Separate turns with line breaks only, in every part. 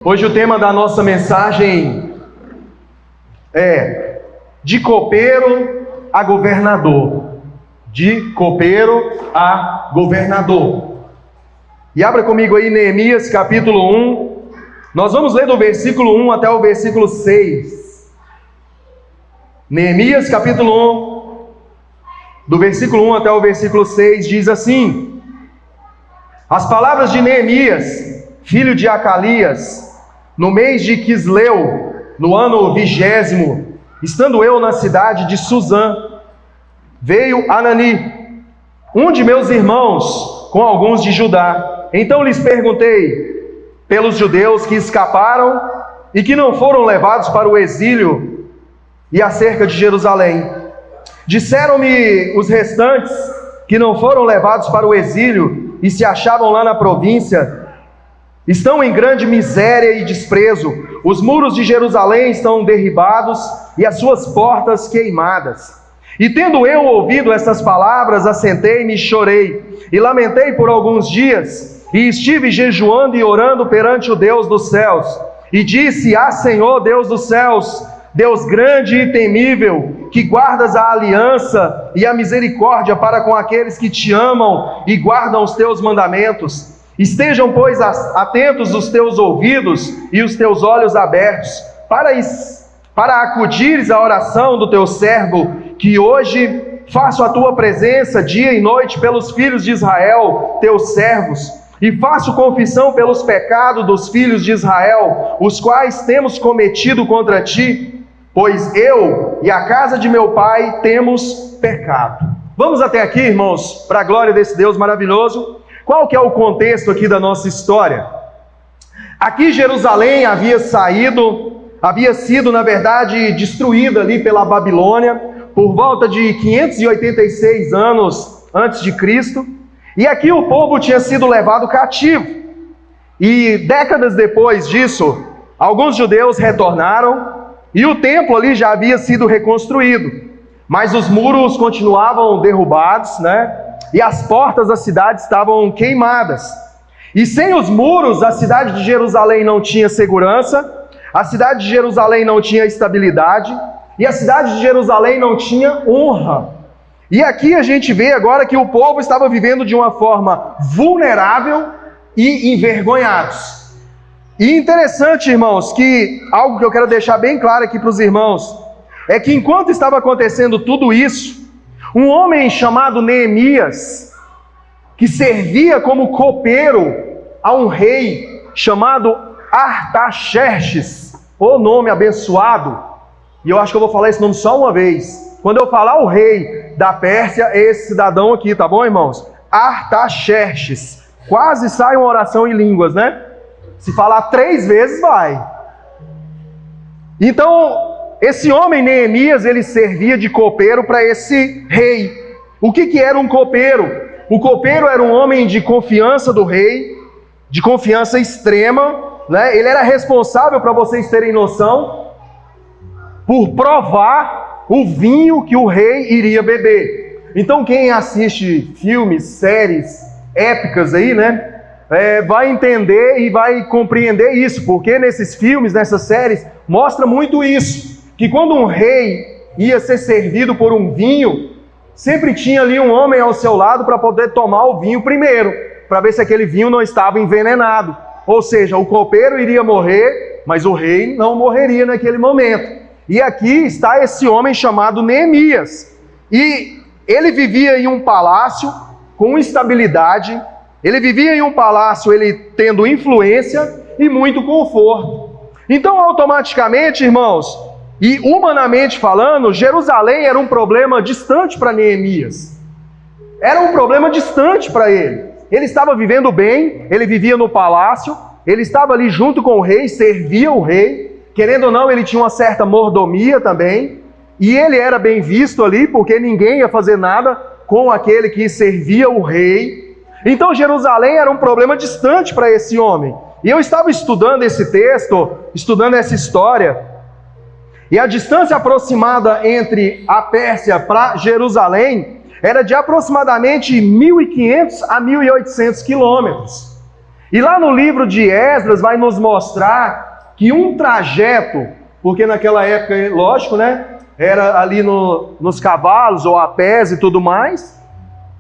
Hoje o tema da nossa mensagem é de copeiro a governador. De copeiro a governador. E abra comigo aí Neemias capítulo 1. Nós vamos ler do versículo 1 até o versículo 6. Neemias capítulo 1, do versículo 1 até o versículo 6, diz assim: As palavras de Neemias, filho de Acalias, no mês de Quisleu, no ano 20º, estando eu na cidade de Suzã, veio Anani, um de meus irmãos, com alguns de Judá. Então lhes perguntei pelos judeus que escaparam e que não foram levados para o exílio e acerca de Jerusalém. Disseram-me os restantes que não foram levados para o exílio e se achavam lá na província, estão em grande miséria e desprezo. Os muros de Jerusalém estão derribados e as suas portas queimadas. E tendo eu ouvido essas palavras, assentei-me e chorei, e lamentei por alguns dias, e estive jejuando e orando perante o Deus dos céus. E disse: Ah, Senhor, Deus dos céus, Deus grande e temível, que guardas a aliança e a misericórdia para com aqueles que te amam e guardam os teus mandamentos. Estejam, pois, atentos os teus ouvidos e os teus olhos abertos, para acudires à oração do teu servo, que hoje faço a tua presença dia e noite pelos filhos de Israel, teus servos, e faço confissão pelos pecados dos filhos de Israel, os quais temos cometido contra ti, pois eu e a casa de meu pai temos pecado. Vamos até aqui, irmãos, para a glória desse Deus maravilhoso. Qual que é o contexto aqui da nossa história? Aqui Jerusalém havia sido, na verdade, destruída ali pela Babilônia, por volta de 586 anos antes de Cristo, e aqui o povo tinha sido levado cativo. E décadas depois disso, alguns judeus retornaram, e o templo ali já havia sido reconstruído, mas os muros continuavam derrubados, e as portas da cidade estavam queimadas. E sem os muros, a cidade de Jerusalém não tinha segurança, a cidade de Jerusalém não tinha estabilidade, e a cidade de Jerusalém não tinha honra. E aqui a gente vê agora que o povo estava vivendo de uma forma vulnerável e envergonhados. E interessante, irmãos, que algo que eu quero deixar bem claro aqui para os irmãos, é que enquanto estava acontecendo tudo isso, um homem chamado Neemias, que servia como copeiro a um rei chamado Artaxerxes, o nome abençoado, e eu acho que eu vou falar esse nome só uma vez. Quando eu falar o rei da Pérsia, é esse cidadão aqui, tá bom, irmãos? Artaxerxes. Quase sai uma oração em línguas, né? Se falar 3 vezes, vai. Então, esse homem Neemias, ele servia de copeiro para esse rei. O que era um copeiro? O copeiro era um homem de confiança do rei, de confiança extrema, Ele era responsável, para vocês terem noção, por provar o vinho que o rei iria beber. Então quem assiste filmes, séries épicas aí, vai entender e vai compreender isso, porque nesses filmes, nessas séries, mostra muito isso, que quando um rei ia ser servido por um vinho, sempre tinha ali um homem ao seu lado para poder tomar o vinho primeiro, para ver se aquele vinho não estava envenenado. Ou seja, o copeiro iria morrer, mas o rei não morreria naquele momento. E aqui está esse homem chamado Neemias. E ele vivia em um palácio com estabilidade, ele vivia em um palácio ele tendo influência e muito conforto. Então, automaticamente, irmãos, e humanamente falando, Jerusalém era um problema distante para Neemias. Era um problema distante para ele. Ele estava vivendo bem, ele vivia no palácio, ele estava ali junto com o rei, servia o rei. Querendo ou não, ele tinha uma certa mordomia também, e ele era bem visto ali, porque ninguém ia fazer nada com aquele que servia o rei. Então Jerusalém era um problema distante para esse homem. E eu estava estudando esse texto, estudando essa história, e a distância aproximada entre a Pérsia para Jerusalém era de aproximadamente 1.500 a 1.800 quilômetros. E lá no livro de Esdras vai nos mostrar que um trajeto, porque naquela época, lógico, né? Era ali nos cavalos ou a pés e tudo mais.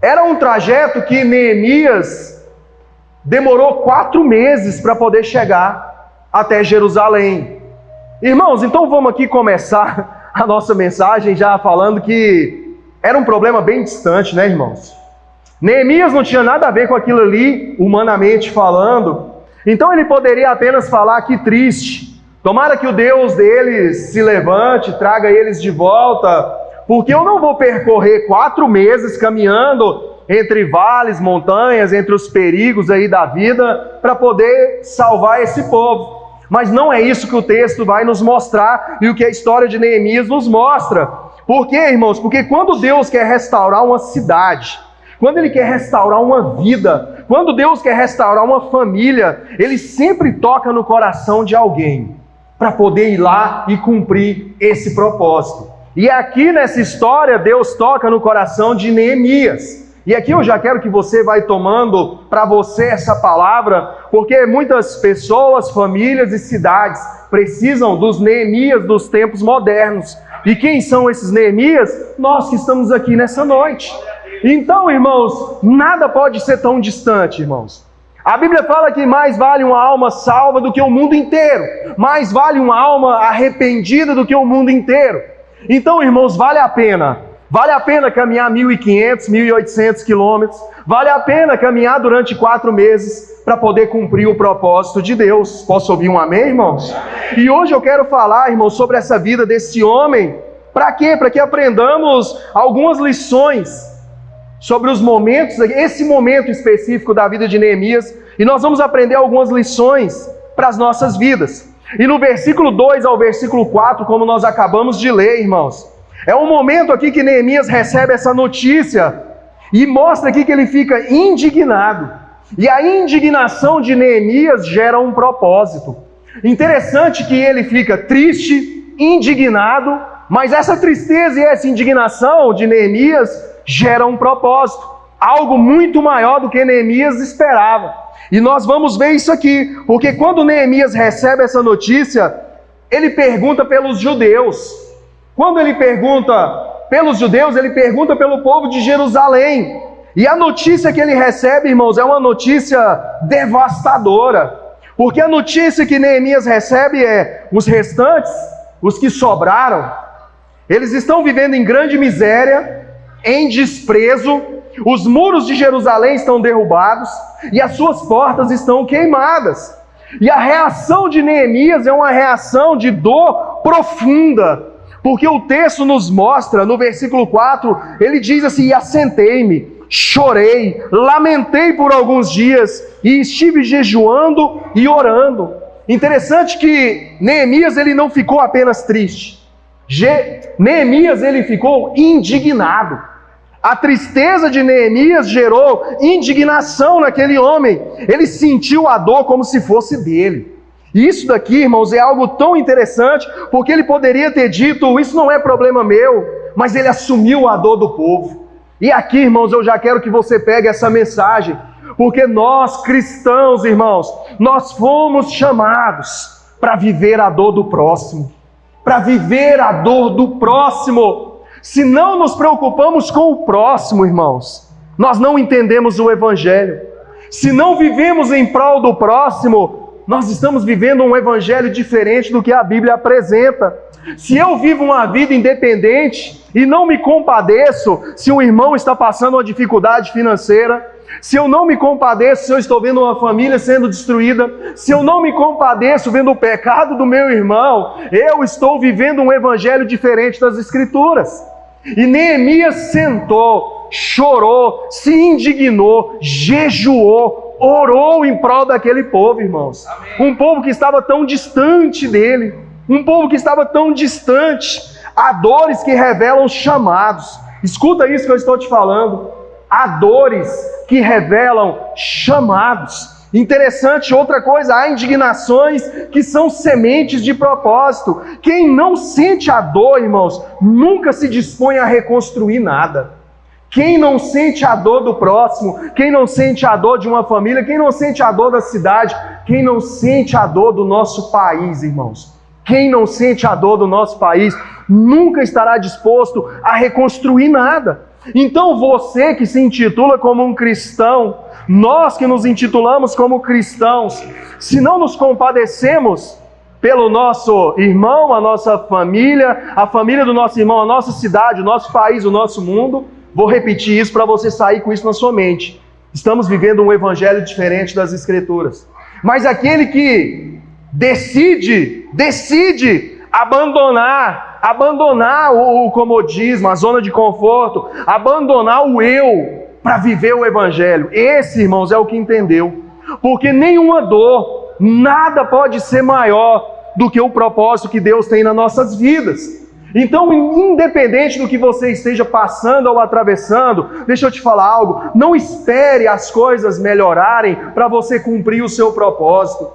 Era um trajeto que Neemias demorou 4 meses para poder chegar até Jerusalém. Irmãos, então vamos aqui começar a nossa mensagem já falando que era um problema bem distante, né, irmãos? Neemias não tinha nada a ver com aquilo ali, humanamente falando. Então ele poderia apenas falar que triste. Tomara que o Deus deles se levante, traga eles de volta, porque eu não vou percorrer 4 meses caminhando entre vales, montanhas, entre os perigos aí da vida, para poder salvar esse povo. Mas não é isso que o texto vai nos mostrar e o que a história de Neemias nos mostra. Por quê, irmãos? Porque quando Deus quer restaurar uma cidade, quando Ele quer restaurar uma vida, quando Deus quer restaurar uma família, Ele sempre toca no coração de alguém para poder ir lá e cumprir esse propósito. E aqui nessa história, Deus toca no coração de Neemias. E aqui eu já quero que você vai tomando para você essa palavra, porque muitas pessoas, famílias e cidades precisam dos Neemias dos tempos modernos. E quem são esses Neemias? Nós que estamos aqui nessa noite. Então, irmãos, nada pode ser tão distante, irmãos. A Bíblia fala que mais vale uma alma salva do que o mundo inteiro. Mais vale uma alma arrependida do que o mundo inteiro. Então, irmãos, vale a pena. Vale a pena caminhar 1.500, 1.800 quilômetros. Vale a pena caminhar durante 4 meses para poder cumprir o propósito de Deus. Posso ouvir um amém, irmãos? E hoje eu quero falar, irmãos, sobre essa vida desse homem. Para quê? Para que aprendamos algumas lições sobre os momentos, esse momento específico da vida de Neemias, e nós vamos aprender algumas lições para as nossas vidas. E no versículo 2 ao versículo 4, como nós acabamos de ler, irmãos, é um momento aqui que Neemias recebe essa notícia, e mostra aqui que ele fica indignado, e a indignação de Neemias gera um propósito. Interessante que ele fica triste, indignado, mas essa tristeza e essa indignação de Neemias gera um propósito, algo muito maior do que Neemias esperava. E nós vamos ver isso aqui, porque quando Neemias recebe essa notícia, ele pergunta pelos judeus. Quando ele pergunta pelos judeus, ele pergunta pelo povo de Jerusalém. E a notícia que ele recebe, irmãos, é uma notícia devastadora, porque a notícia que Neemias recebe é: os restantes, os que sobraram, eles estão vivendo em grande miséria, em desprezo, os muros de Jerusalém estão derrubados e as suas portas estão queimadas. E a reação de Neemias é uma reação de dor profunda, porque o texto nos mostra, no versículo 4, ele diz assim: e assentei-me, chorei, lamentei por alguns dias e estive jejuando e orando. Interessante que Neemias ele não ficou apenas triste. Neemias ele ficou indignado. A tristeza de Neemias gerou indignação naquele homem. Ele sentiu a dor como se fosse dele. E isso daqui, irmãos, é algo tão interessante, porque ele poderia ter dito: isso não é problema meu, mas ele assumiu a dor do povo. E aqui, irmãos, eu já quero que você pegue essa mensagem, porque nós cristãos, irmãos, nós fomos chamados para viver a dor do próximo. Para viver a dor do próximo. Se não nos preocupamos com o próximo, irmãos, nós não entendemos o Evangelho. Se não vivemos em prol do próximo, nós estamos vivendo um Evangelho diferente do que a Bíblia apresenta. Se eu vivo uma vida independente e não me compadeço se o irmão está passando uma dificuldade financeira, se eu não me compadeço se eu estou vendo uma família sendo destruída, se eu não me compadeço vendo o pecado do meu irmão, eu estou vivendo um evangelho diferente das Escrituras. E Neemias sentou, chorou, se indignou, jejuou, orou em prol daquele povo, irmãos. Amém. Um povo que estava tão distante dele, um povo que estava tão distante. Há dores que revelam chamados. Escuta isso que eu estou te falando. Há dores que revelam chamados. Interessante, outra coisa, há indignações que são sementes de propósito. Quem não sente a dor, irmãos, nunca se dispõe a reconstruir nada. Quem não sente a dor do próximo? Quem não sente a dor de uma família? Quem não sente a dor da cidade? Quem não sente a dor do nosso país, irmãos? Quem não sente a dor do nosso país nunca estará disposto a reconstruir nada. Então você que se intitula como um cristão, nós que nos intitulamos como cristãos, se não nos compadecemos pelo nosso irmão, a nossa família, a família do nosso irmão, a nossa cidade, o nosso país, o nosso mundo, vou repetir isso para você sair com isso na sua mente. Estamos vivendo um evangelho diferente das Escrituras. Mas aquele que decide abandonar o comodismo, a zona de conforto, abandonar o eu para viver o evangelho. Esse, irmãos, é o que entendeu. Porque nenhuma dor, nada pode ser maior do que o propósito que Deus tem nas nossas vidas. Então, independente do que você esteja passando ou atravessando, deixa eu te falar algo, não espere as coisas melhorarem para você cumprir o seu propósito.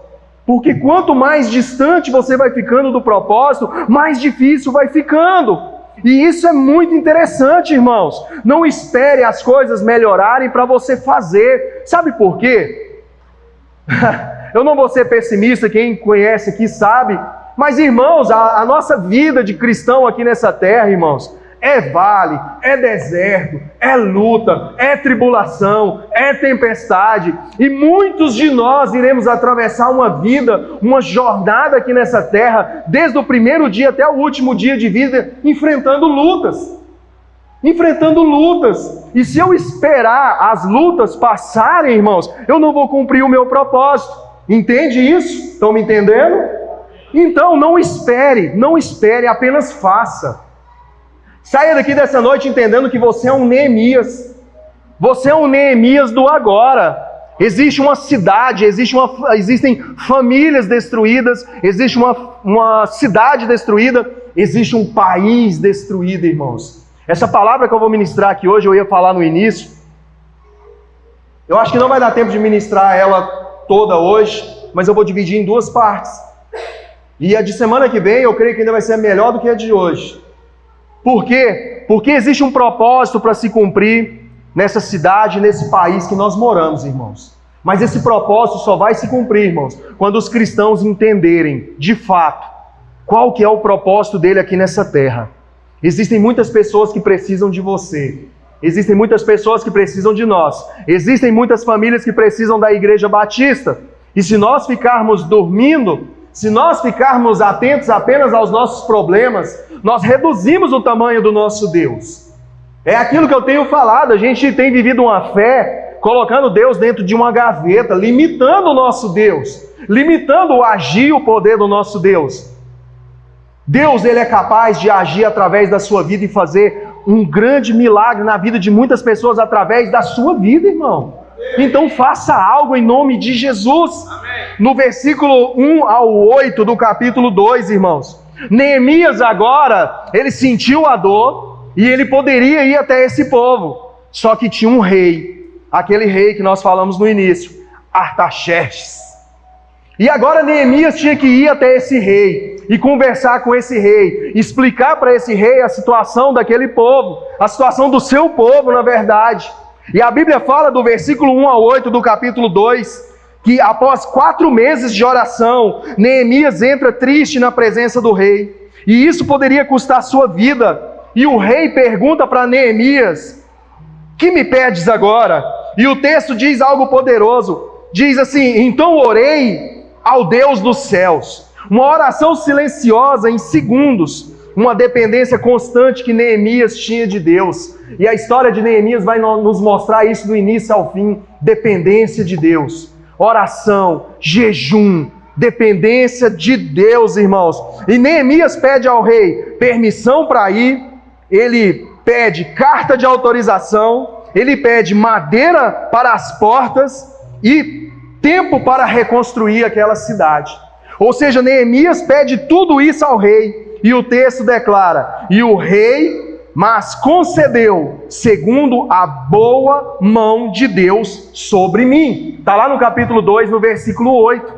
Porque quanto mais distante você vai ficando do propósito, mais difícil vai ficando. E isso é muito interessante, irmãos. Não espere as coisas melhorarem para você fazer. Sabe por quê? Eu não vou ser pessimista, quem conhece aqui sabe. Mas, irmãos, a nossa vida de cristão aqui nessa terra, irmãos, é vale, é deserto, é luta, é tribulação, é tempestade. E muitos de nós iremos atravessar uma vida, uma jornada aqui nessa terra, desde o primeiro dia até o último dia de vida, enfrentando lutas. E se eu esperar as lutas passarem, irmãos, eu não vou cumprir o meu propósito. Entende isso? Estão me entendendo? Então, não espere, apenas faça. Saia daqui dessa noite entendendo que você é um Neemias. Você é um Neemias do agora. Existe uma cidade, existem famílias destruídas, existe uma cidade destruída, existe um país destruído, irmãos. Essa palavra que eu vou ministrar aqui hoje, eu ia falar no início. Eu acho que não vai dar tempo de ministrar ela toda hoje, mas eu vou dividir em duas partes. E a de semana que vem, eu creio que ainda vai ser melhor do que a de hoje. Por quê? Porque existe um propósito para se cumprir nessa cidade, nesse país que nós moramos, irmãos. Mas esse propósito só vai se cumprir, irmãos, quando os cristãos entenderem, de fato, qual que é o propósito dele aqui nessa terra. Existem muitas pessoas que precisam de você. Existem muitas pessoas que precisam de nós. Existem muitas famílias que precisam da Igreja Batista. E se nós ficarmos dormindo, se nós ficarmos atentos apenas aos nossos problemas, nós reduzimos o tamanho do nosso Deus. É aquilo que eu tenho falado, a gente tem vivido uma fé, colocando Deus dentro de uma gaveta, limitando o nosso Deus, limitando o agir e o poder do nosso Deus. Deus, Ele é capaz de agir através da sua vida e fazer um grande milagre na vida de muitas pessoas através da sua vida, irmão. Então faça algo em nome de Jesus. Amém. No versículo 1 ao 8 do capítulo 2, irmãos, Neemias agora, ele sentiu a dor e ele poderia ir até esse povo. Só que tinha um rei, aquele rei que nós falamos no início, Artaxerxes. E agora Neemias tinha que ir até esse rei e conversar com esse rei, explicar para esse rei a situação daquele povo, a situação do seu povo, na verdade. E a Bíblia fala do versículo 1 ao 8 do capítulo 2, que após 4 meses de oração, Neemias entra triste na presença do rei. E isso poderia custar sua vida. E o rei pergunta para Neemias: que me pedes agora? E o texto diz algo poderoso. Diz assim: então orei ao Deus dos céus. Uma oração silenciosa em segundos. Uma dependência constante que Neemias tinha de Deus. E a história de Neemias vai nos mostrar isso do início ao fim. Dependência de Deus. Oração, jejum, dependência de Deus, irmãos. E Neemias pede ao rei permissão para ir. Ele pede carta de autorização. Ele pede madeira para as portas e tempo para reconstruir aquela cidade. Ou seja, Neemias pede tudo isso ao rei. E o texto declara: e o rei, mas concedeu segundo a boa mão de Deus sobre mim. Está lá no capítulo 2, no versículo 8.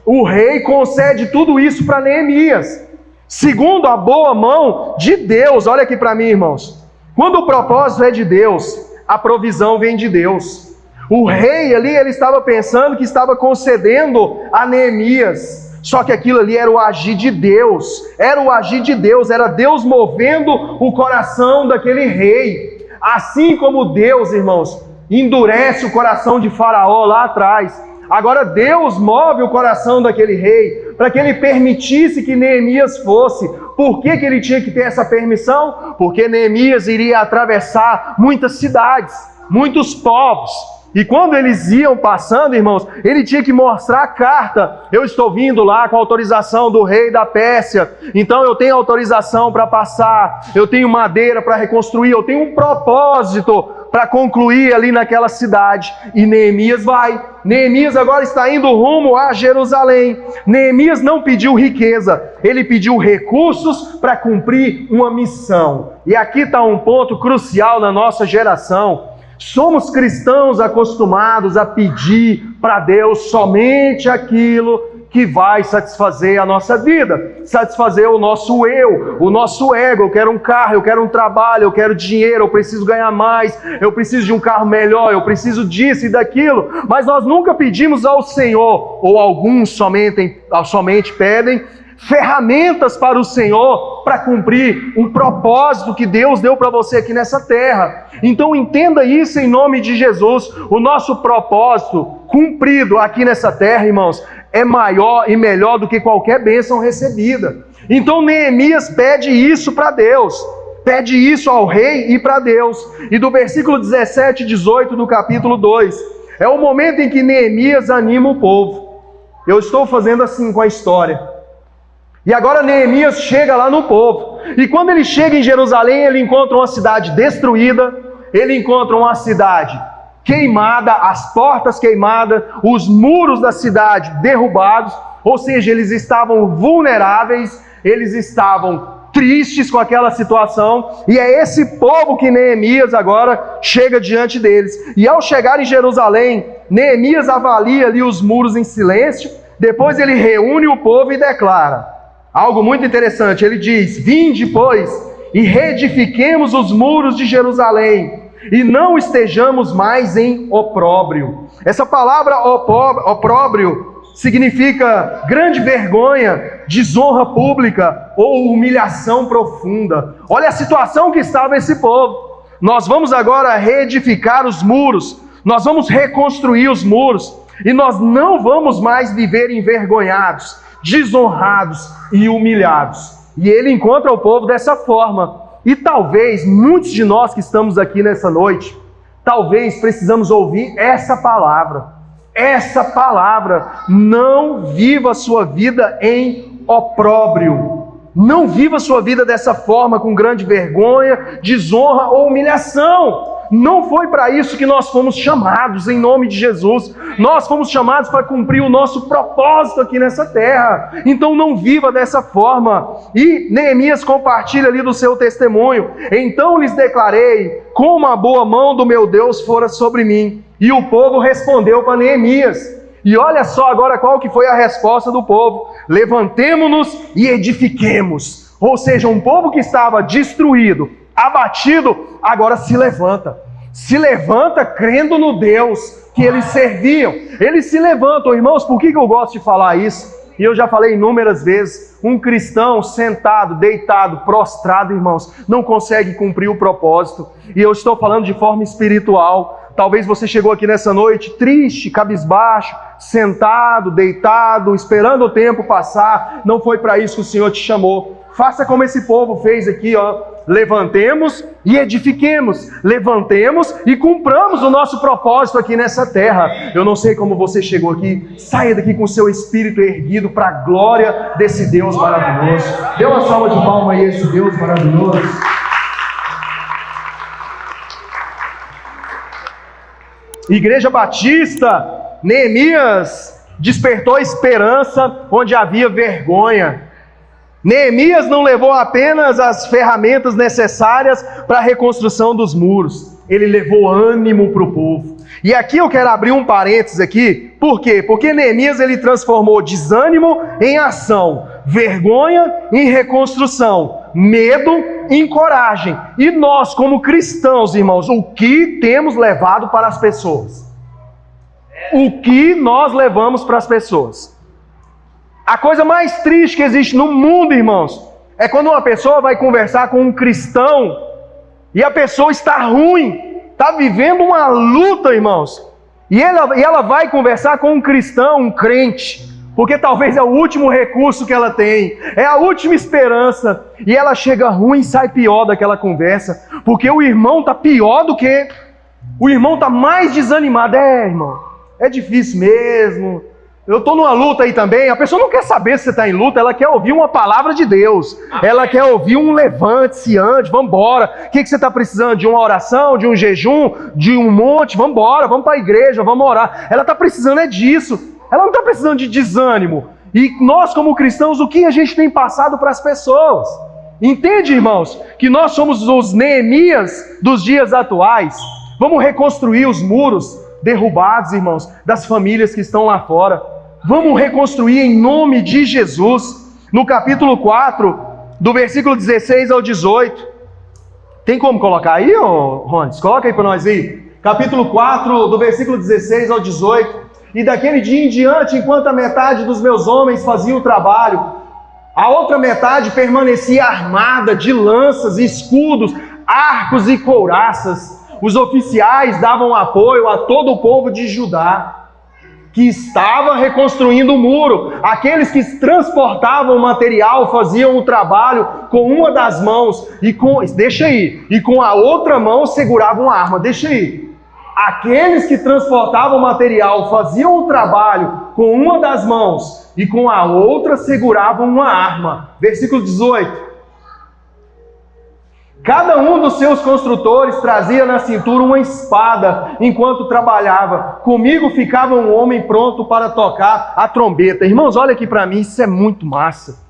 O rei concede tudo isso para Neemias, segundo a boa mão de Deus. Olha aqui para mim, irmãos. Quando o propósito é de Deus, a provisão vem de Deus. O rei ali, ele estava pensando que estava concedendo a Neemias, só que aquilo ali era o agir de Deus, era Deus movendo o coração daquele rei. Assim como Deus, irmãos, endurece o coração de Faraó lá atrás, agora Deus move o coração daquele rei, para que ele permitisse que Neemias fosse. Por que ele tinha que ter essa permissão? Porque Neemias iria atravessar muitas cidades, muitos povos. E quando eles iam passando, irmãos, ele tinha que mostrar a carta. Eu estou vindo lá com a autorização do rei da Pérsia, então eu tenho autorização para passar, eu tenho madeira para reconstruir, eu tenho um propósito para concluir ali naquela cidade. E Neemias vai. Neemias agora está indo rumo a Jerusalém. Neemias não pediu riqueza, ele pediu recursos para cumprir uma missão. E aqui está um ponto crucial na nossa geração. Somos cristãos acostumados a pedir para Deus somente aquilo que vai satisfazer a nossa vida, satisfazer o nosso eu, o nosso ego. Eu quero um carro, eu quero um trabalho, eu quero dinheiro, eu preciso ganhar mais, eu preciso de um carro melhor, eu preciso disso e daquilo. Mas nós nunca pedimos ao Senhor, ou alguns somente pedem, ferramentas para o Senhor para cumprir um propósito que Deus deu para você aqui nessa terra. Então entenda isso em nome de Jesus. O nosso propósito cumprido aqui nessa terra, irmãos, é maior e melhor do que qualquer bênção recebida. Então Neemias pede isso para Deus, pede isso ao rei e para Deus. E do versículo 17 e 18 do capítulo 2, é o momento em que Neemias anima o povo. Eu estou fazendo assim com a história. E agora Neemias chega lá no povo. E quando ele chega em Jerusalém, ele encontra uma cidade destruída, ele encontra uma cidade queimada, as portas queimadas, os muros da cidade derrubados, ou seja, eles estavam vulneráveis, eles estavam tristes com aquela situação, e é esse povo que Neemias agora chega diante deles. E ao chegar em Jerusalém, Neemias avalia ali os muros em silêncio, depois ele reúne o povo e declara algo muito interessante. Ele diz: vinde, pois, e reedifiquemos os muros de Jerusalém, e não estejamos mais em opróbrio. Essa palavra opróbrio significa grande vergonha, desonra pública ou humilhação profunda. Olha a situação que estava esse povo. Nós vamos agora reedificar os muros, nós vamos reconstruir os muros, e nós não vamos mais viver envergonhados, desonrados e humilhados. E ele encontra o povo dessa forma. E talvez muitos de nós que estamos aqui nessa noite, talvez precisamos ouvir essa palavra. Essa palavra: não viva a sua vida em opróbrio. Não viva a sua vida dessa forma, com grande vergonha, desonra ou humilhação. Não foi para isso que nós fomos chamados, em nome de Jesus. Nós fomos chamados para cumprir o nosso propósito aqui nessa terra. Então não viva dessa forma. E Neemias compartilha ali do seu testemunho. Então lhes declarei, como a boa mão do meu Deus fora sobre mim. E o povo respondeu para Neemias. E olha só agora qual que foi a resposta do povo: levantemo-nos e edifiquemos. Ou seja, um povo que estava destruído, abatido, agora se levanta. Se levanta crendo no Deus que eles serviam. Eles se levantam, irmãos. Por que eu gosto de falar isso? E eu já falei inúmeras vezes. Um cristão sentado, deitado, prostrado, irmãos, não consegue cumprir o propósito. E eu estou falando de forma espiritual. Talvez você chegou aqui nessa noite triste, cabisbaixo, sentado, deitado, esperando o tempo passar. Não foi para isso que o Senhor te chamou. Faça como esse povo fez aqui, ó. Levantemos e edifiquemos. Levantemos e cumpramos o nosso propósito aqui nessa terra. Eu não sei como você chegou aqui. Saia daqui com o seu espírito erguido para a glória desse Deus maravilhoso. Dê uma salva de palmas aí a esse Deus maravilhoso. Igreja Batista, Neemias despertou esperança onde havia vergonha. Neemias não levou apenas as ferramentas necessárias para a reconstrução dos muros, ele levou ânimo para o povo. E aqui eu quero abrir um parênteses aqui. Por quê? Porque Neemias ele transformou desânimo em ação, vergonha em reconstrução, medo encorajem. E nós, como cristãos, irmãos, o que temos levado para as pessoas? O que nós levamos para as pessoas? A coisa mais triste que existe no mundo, irmãos, é quando uma pessoa vai conversar com um cristão e a pessoa está ruim, está vivendo uma luta, irmãos, e ela vai conversar com um cristão, um crente, porque talvez é o último recurso que ela tem, é a última esperança, e ela chega ruim e sai pior daquela conversa, porque o irmão está pior do que, o irmão está mais desanimado. Irmão, é difícil mesmo, eu estou numa luta aí também. A pessoa não quer saber se você está em luta, ela quer ouvir uma palavra de Deus. Ela quer ouvir um levante-se, ande, vamos embora. O que você está precisando? De uma oração, de um jejum, de um monte? Vamos embora, vamos para a igreja, vamos orar. Ela está precisando disso. Ela não está precisando de desânimo. E nós, como cristãos, o que a gente tem passado para as pessoas? Entende, irmãos, que nós somos os Neemias dos dias atuais. Vamos reconstruir os muros derrubados, irmãos, das famílias que estão lá fora. Vamos reconstruir em nome de Jesus. No capítulo 4, do versículo 16 ao 18. Tem como colocar aí, Rones? Coloca aí para nós aí. Capítulo 4, do versículo 16 ao 18. E daquele dia em diante, enquanto a metade dos meus homens fazia o trabalho, a outra metade permanecia armada de lanças, escudos, arcos e couraças. Os oficiais davam apoio a todo o povo de Judá, que estava reconstruindo o muro. Aqueles que transportavam o material faziam o trabalho com uma das mãos e com a outra mão seguravam a arma. Aqueles que transportavam o material faziam o trabalho com uma das mãos e com a outra seguravam uma arma. Versículo 18. Cada um dos seus construtores trazia na cintura uma espada enquanto trabalhava. Comigo ficava um homem pronto para tocar a trombeta. Irmãos, olha aqui para mim, isso é muito massa.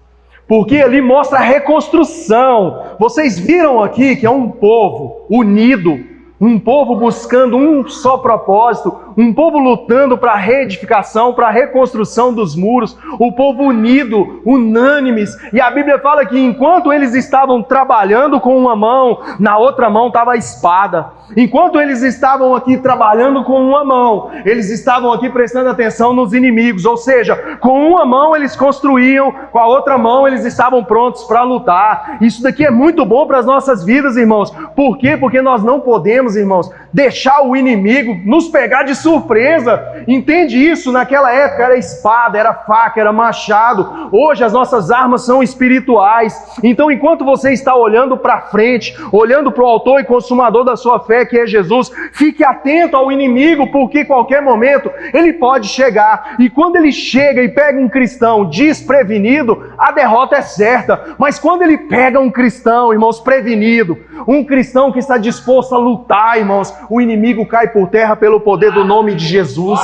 Porque ali mostra a reconstrução. Vocês viram aqui que é um povo unido, um povo buscando um só propósito, um povo lutando para a reedificação, para a reconstrução dos muros, o povo unido, unânimes. E a Bíblia fala que enquanto eles estavam trabalhando com uma mão, na outra mão estava a espada. Enquanto eles estavam aqui trabalhando com uma mão, eles estavam aqui prestando atenção nos inimigos. Ou seja, com uma mão eles construíam, com a outra mão eles estavam prontos para lutar. Isso daqui é muito bom para as nossas vidas, irmãos. Por quê? Porque nós não podemos, irmãos, deixar o inimigo nos pegar de surpresa. Entende isso? Naquela época era espada, era faca, era machado. Hoje as nossas armas são espirituais. Então, enquanto você está olhando para frente, olhando para o autor e consumador da sua fé, que é Jesus, fique atento ao inimigo, porque qualquer momento ele pode chegar. E quando ele chega e pega um cristão desprevenido, a derrota é certa. Mas quando ele pega um cristão, irmãos, prevenido, um cristão que está disposto a lutar, irmãos, o inimigo cai por terra pelo poder do nome de Jesus.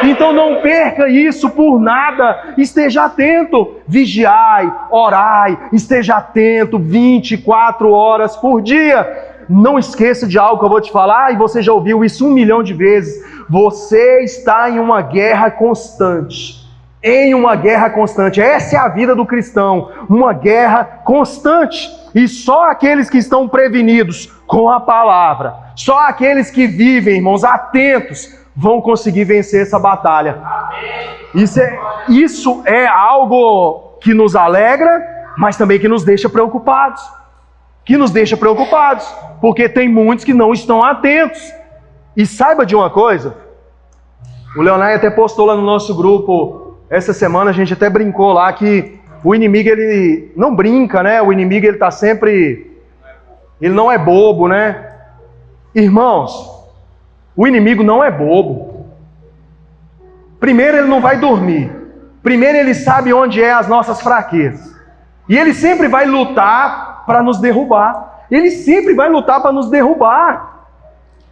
Então não perca isso por nada. Esteja atento, vigiai, orai, esteja atento 24 horas por dia. Não esqueça de algo que eu vou te falar, e você já ouviu isso 1 milhão de vezes. Você está em uma guerra constante. Em uma guerra constante. Essa é a vida do cristão. Uma guerra constante. E só aqueles que estão prevenidos com a palavra, só aqueles que vivem, irmãos, atentos, vão conseguir vencer essa batalha. Isso é algo que nos alegra, mas também que nos deixa preocupados. Porque tem muitos que não estão atentos. E saiba de uma coisa, o Leonardo até postou lá no nosso grupo, essa semana a gente até brincou lá que o inimigo, ele não brinca, né? O inimigo, ele está sempre, ele não é bobo, né? Irmãos, o inimigo não é bobo. Primeiro, ele não vai dormir. Primeiro, ele sabe onde é as nossas fraquezas. E ele sempre vai lutar para nos derrubar.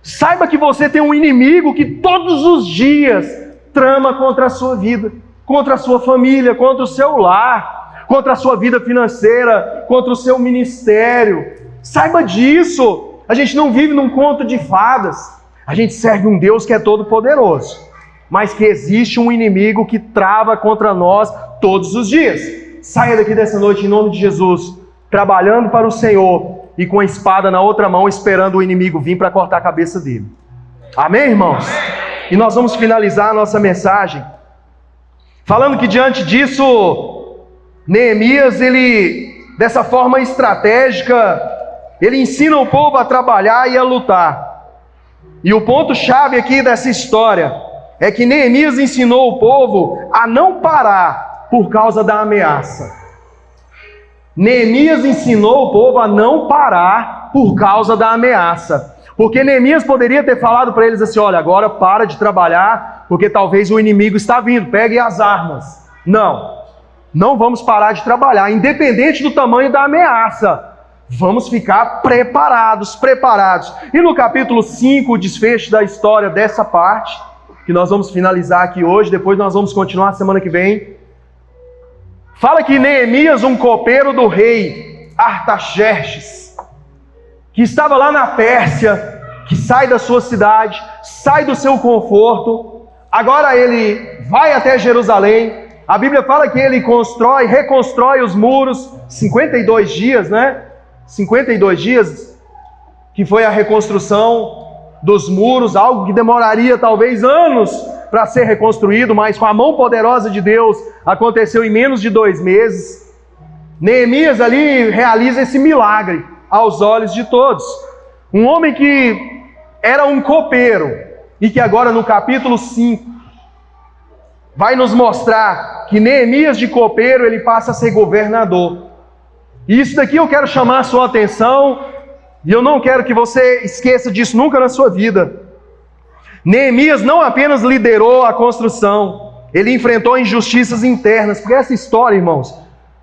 Saiba que você tem um inimigo que todos os dias trama contra a sua vida, contra a sua família, contra o seu lar, contra a sua vida financeira, contra o seu ministério. Saiba disso. A gente não vive num conto de fadas. A gente serve um Deus que é todo poderoso, mas que existe um inimigo que trava contra nós todos os dias. Saia daqui dessa noite em nome de Jesus, trabalhando para o Senhor, e com a espada na outra mão, esperando o inimigo vir para cortar a cabeça dele. Amém, irmãos? E nós vamos finalizar a nossa mensagem falando que diante disso, Neemias, ele, dessa forma estratégica, ele ensina o povo a trabalhar e a lutar. E o ponto-chave aqui dessa história é que Neemias ensinou o povo a não parar por causa da ameaça. Neemias ensinou o povo a não parar por causa da ameaça. Porque Neemias poderia ter falado para eles assim: olha, agora para de trabalhar, porque talvez o inimigo está vindo, peguem as armas. Não vamos parar de trabalhar, independente do tamanho da ameaça. Vamos ficar preparados. E no capítulo 5, o desfecho da história dessa parte, que nós vamos finalizar aqui hoje, depois nós vamos continuar semana que vem. Fala que Neemias, um copeiro do rei Artaxerxes, que estava lá na Pérsia, que sai da sua cidade, sai do seu conforto, agora ele vai até Jerusalém. A Bíblia fala que ele reconstrói os muros, 52 dias, 52 dias, que foi a reconstrução dos muros, algo que demoraria talvez anos para ser reconstruído, mas com a mão poderosa de Deus, aconteceu em menos de 2 meses. Neemias ali realiza esse milagre aos olhos de todos. Um homem que era um copeiro, e que agora no capítulo 5, vai nos mostrar que Neemias de copeiro, ele passa a ser governador. E isso daqui eu quero chamar a sua atenção, e eu não quero que você esqueça disso nunca na sua vida. Neemias não apenas liderou a construção, ele enfrentou injustiças internas, porque essa história, irmãos,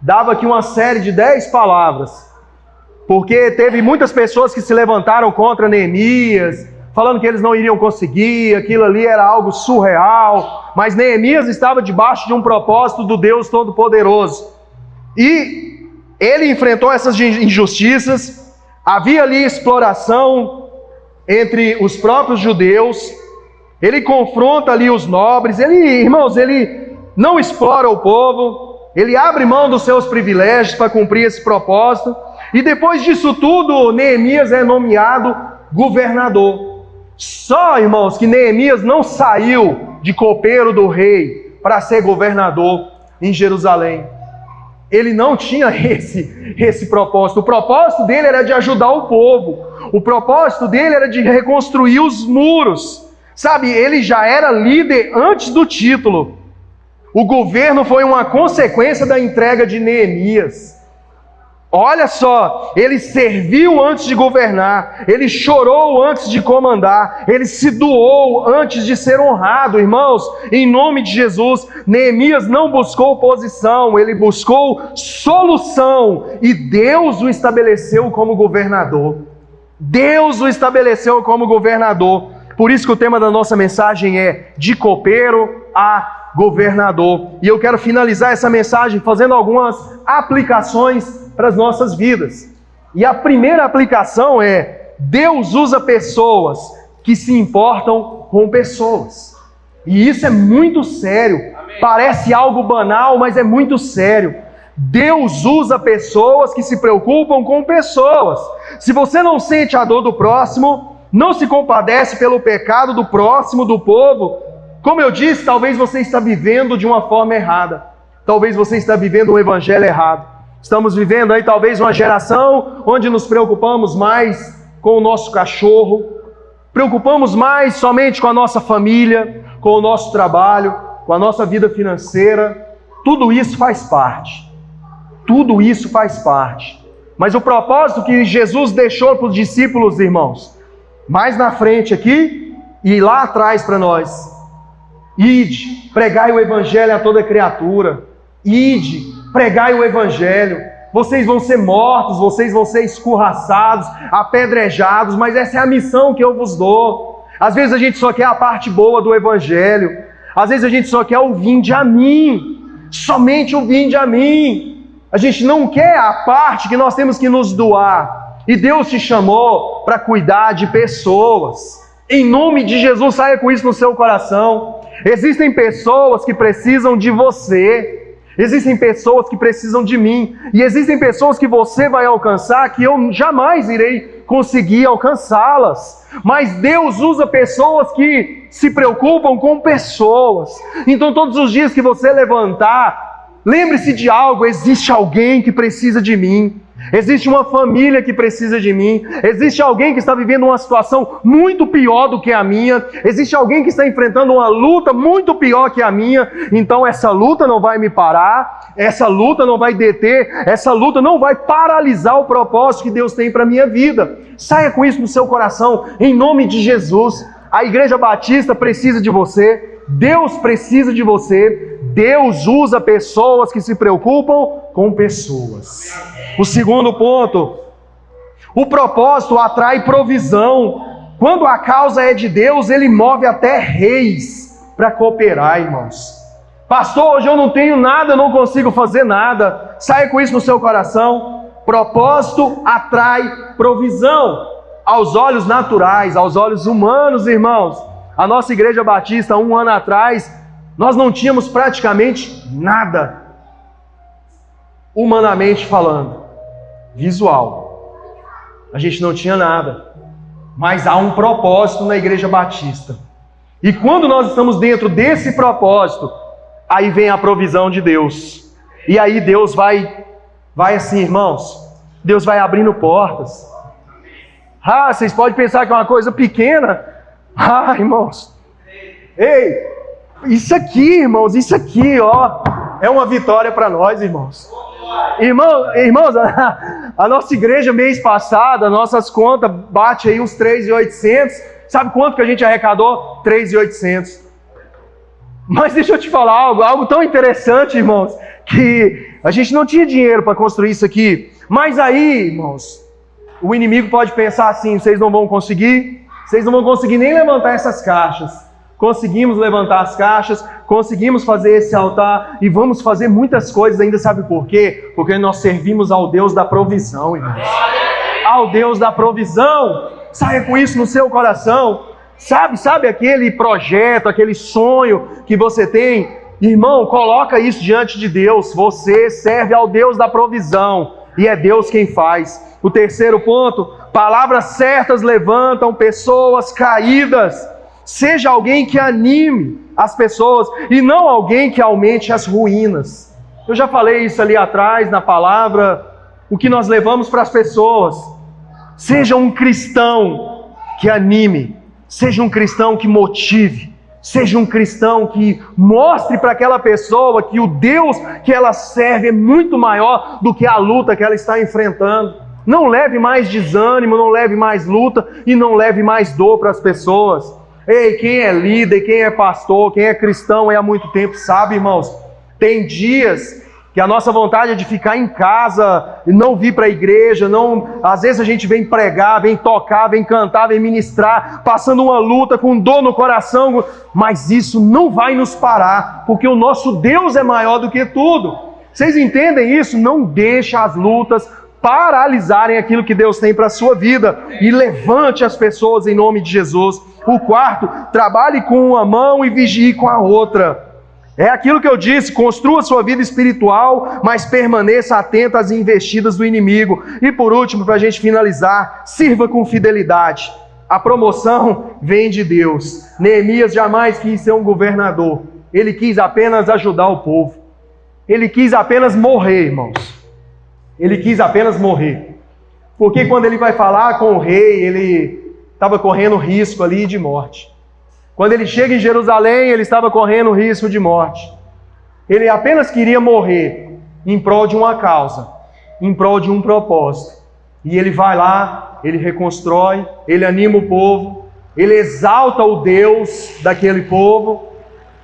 dava aqui uma série de 10 palavras, porque teve muitas pessoas que se levantaram contra Neemias, falando que eles não iriam conseguir, aquilo ali era algo surreal, mas Neemias estava debaixo de um propósito do Deus Todo-Poderoso, e ele enfrentou essas injustiças. Havia ali exploração entre os próprios judeus, ele confronta ali os nobres, irmãos, ele não explora o povo, ele abre mão dos seus privilégios para cumprir esse propósito, e depois disso tudo, Neemias é nomeado governador. Só, irmãos, que Neemias não saiu de copeiro do rei para ser governador em Jerusalém. Ele não tinha esse propósito. O propósito dele era de ajudar o povo. O propósito dele era de reconstruir os muros. Sabe, ele já era líder antes do título. O governo foi uma consequência da entrega de Neemias. Olha só, ele serviu antes de governar, ele chorou antes de comandar, ele se doou antes de ser honrado. Irmãos, em nome de Jesus, Neemias não buscou posição, ele buscou solução, e Deus o estabeleceu como governador. Deus o estabeleceu como governador. Por isso que o tema da nossa mensagem é de copeiro a governador. E eu quero finalizar essa mensagem fazendo algumas aplicações para as nossas vidas. E a primeira aplicação é: Deus usa pessoas que se importam com pessoas. E isso é muito sério. Amém. Parece algo banal, mas é muito sério. Deus usa pessoas que se preocupam com pessoas. Se você não sente a dor do próximo, não se compadece pelo pecado do próximo, do povo, como eu disse, talvez você está vivendo de uma forma errada. Talvez você está vivendo um evangelho errado. Estamos vivendo aí talvez uma geração onde nos preocupamos mais com o nosso cachorro, preocupamos mais somente com a nossa família, com o nosso trabalho, com a nossa vida financeira. Tudo isso faz parte. Tudo isso faz parte. Mas o propósito que Jesus deixou para os discípulos, irmãos, mais na frente aqui e lá atrás para nós: ide, pregai o evangelho a toda criatura. Ide, pregai o evangelho. Vocês vão ser mortos, vocês vão ser escorraçados, apedrejados, mas essa é a missão que eu vos dou. Às vezes a gente só quer a parte boa do evangelho. Às vezes a gente só quer o vinde a mim. Somente o vinde a mim. A gente não quer a parte que nós temos que nos doar. E Deus te chamou para cuidar de pessoas. Em nome de Jesus, saia com isso no seu coração. Existem pessoas que precisam de você. Existem pessoas que precisam de mim. E existem pessoas que você vai alcançar que eu jamais irei conseguir alcançá-las. Mas Deus usa pessoas que se preocupam com pessoas. Então todos os dias que você levantar, lembre-se de algo: existe alguém que precisa de mim. Existe uma família que precisa de mim. Existe alguém que está vivendo uma situação muito pior do que a minha. Existe alguém que está enfrentando uma luta muito pior que a minha. Então essa luta não vai me parar. Essa luta não vai deter. Essa luta não vai paralisar o propósito que Deus tem para a minha vida. Saia com isso no seu coração, em nome de Jesus. A Igreja Batista precisa de você. Deus precisa de você. Deus usa pessoas que se preocupam com pessoas. O segundo ponto: o propósito atrai provisão. Quando a causa é de Deus, Ele move até reis para cooperar, irmãos. Pastor, hoje eu não tenho nada, eu não consigo fazer nada. Saia com isso no seu coração. Propósito atrai provisão. Aos olhos naturais, aos olhos humanos, irmãos, a nossa Igreja Batista, 1 ano atrás, nós não tínhamos praticamente nada, humanamente falando, visual. A gente não tinha nada, mas há um propósito na Igreja Batista. E quando nós estamos dentro desse propósito, aí vem a provisão de Deus. E aí Deus vai assim, irmãos, Deus vai abrindo portas. Ah, vocês podem pensar que é uma coisa pequena. Ah, irmãos, ei, isso aqui, irmãos, isso aqui, ó, é uma vitória para nós, irmãos. Irmãos, a nossa igreja mês passado, nossas contas bate aí uns 3.800. Sabe quanto que a gente arrecadou? 3.800. Mas deixa eu te falar algo tão interessante, irmãos, que a gente não tinha dinheiro para construir isso aqui. Mas aí, irmãos, o inimigo pode pensar assim: vocês não vão conseguir nem levantar essas caixas. Conseguimos levantar as caixas, conseguimos fazer esse altar e vamos fazer muitas coisas ainda. Sabe por quê? Porque nós servimos ao Deus da provisão, irmãos. Ao Deus da provisão. Saia com isso no seu coração. Sabe aquele projeto, aquele sonho que você tem? Irmão, coloca isso diante de Deus. Você serve ao Deus da provisão e é Deus quem faz. O terceiro ponto: palavras certas levantam pessoas caídas. Seja alguém que anime as pessoas e não alguém que aumente as ruínas. Eu já falei isso ali atrás na palavra, o que nós levamos para as pessoas. Seja um cristão que anime, seja um cristão que motive, seja um cristão que mostre para aquela pessoa que o Deus que ela serve é muito maior do que a luta que ela está enfrentando. Não leve mais desânimo, não leve mais luta e não leve mais dor para as pessoas. Ei, quem é líder, quem é pastor, quem é cristão há muito tempo sabe, irmãos, tem dias que a nossa vontade é de ficar em casa e não vir para a igreja. Às vezes a gente vem pregar, vem tocar, vem cantar, vem ministrar, passando uma luta com dor no coração, mas isso não vai nos parar, porque o nosso Deus é maior do que tudo. Vocês entendem isso? Não deixe as lutas paralisarem aquilo que Deus tem para a sua vida e levante as pessoas em nome de Jesus. O quarto: trabalhe com uma mão e vigie com a outra. É aquilo que eu disse: construa sua vida espiritual, mas permaneça atento às investidas do inimigo. E por último, para a gente finalizar, sirva com fidelidade. A promoção vem de Deus. Neemias jamais quis ser um governador. Ele quis apenas ajudar o povo. Ele quis apenas morrer, irmãos. Ele quis apenas morrer. Porque quando ele vai falar com o rei, ele estava correndo risco ali de morte. Quando ele chega em Jerusalém, ele estava correndo risco de morte. Ele apenas queria morrer em prol de uma causa, em prol de um propósito. E ele vai lá, ele reconstrói, ele anima o povo, ele exalta o Deus daquele povo.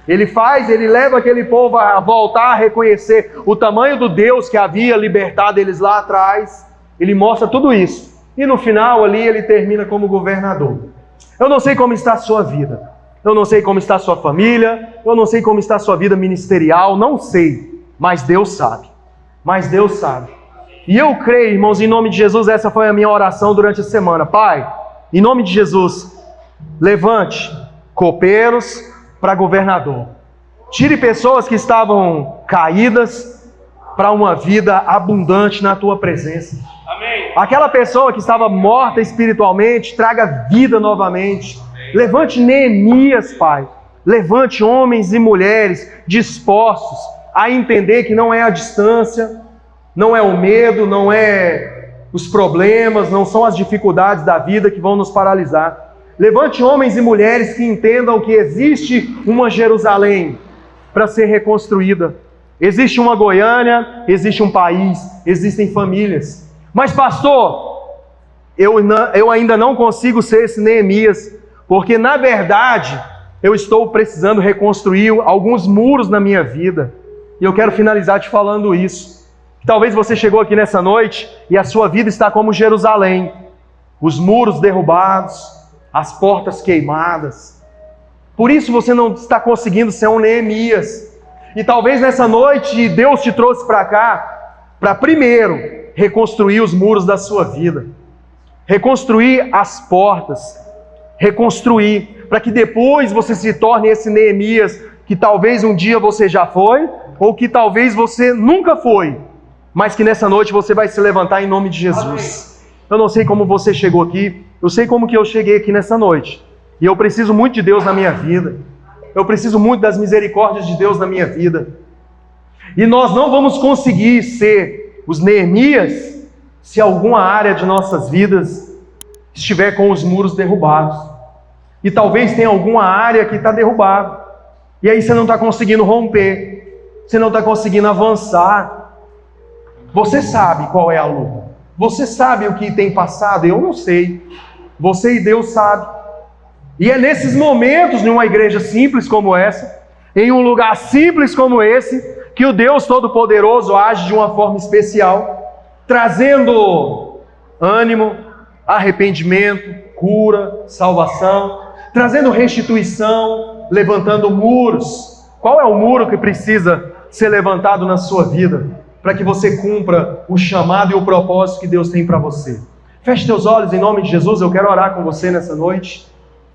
Ele leva aquele povo a voltar a reconhecer o tamanho do Deus que havia libertado eles lá atrás. Ele mostra tudo isso. E no final ali ele termina como governador. Eu não sei como está a sua vida. Eu não sei como está a sua família. Eu não sei como está a sua vida ministerial. Não sei. Mas Deus sabe. Mas Deus sabe. E eu creio, irmãos, em nome de Jesus, essa foi a minha oração durante a semana. Pai, em nome de Jesus, levante copeiros para governador. Tire pessoas que estavam caídas para uma vida abundante na tua presença.
Amém.
Aquela pessoa que estava morta espiritualmente, traga vida novamente. Levante Neemias, Pai. Levante homens e mulheres dispostos a entender que não é a distância, não é o medo, não é os problemas, não são as dificuldades da vida que vão nos paralisar. Levante homens e mulheres que entendam que existe uma Jerusalém para ser reconstruída. Existe uma Goiânia, existe um país, existem famílias. Mas pastor, eu ainda não consigo ser esse Neemias, porque na verdade eu estou precisando reconstruir alguns muros na minha vida. E eu quero finalizar te falando isso. Talvez você chegou aqui nessa noite e a sua vida está como Jerusalém. Os muros derrubados, as portas queimadas. Por isso você não está conseguindo ser um Neemias. E talvez nessa noite Deus te trouxe para cá para primeiro reconstruir os muros da sua vida. Reconstruir as portas. Reconstruir, para que depois você se torne esse Neemias que talvez um dia você já foi, ou que talvez você nunca foi, mas que nessa noite você vai se levantar em nome de Jesus. Eu não sei como você chegou aqui, eu sei como que eu cheguei aqui nessa noite, e eu preciso muito de Deus na minha vida, eu preciso muito das misericórdias de Deus na minha vida, e nós não vamos conseguir ser os Neemias se alguma área de nossas vidas estiver com os muros derrubados. E talvez tenha alguma área que está derrubada. E aí você não está conseguindo romper. Você não está conseguindo avançar. Você sabe qual é a luta. Você sabe o que tem passado. Eu não sei. Você e Deus sabem. E é nesses momentos, numa igreja simples como essa, em um lugar simples como esse, que o Deus Todo-Poderoso age de uma forma especial, trazendo ânimo, arrependimento, cura, salvação, trazendo restituição, levantando muros. Qual é o muro que precisa ser levantado na sua vida para que você cumpra o chamado e o propósito que Deus tem para você? Feche teus olhos em nome de Jesus, eu quero orar com você nessa noite.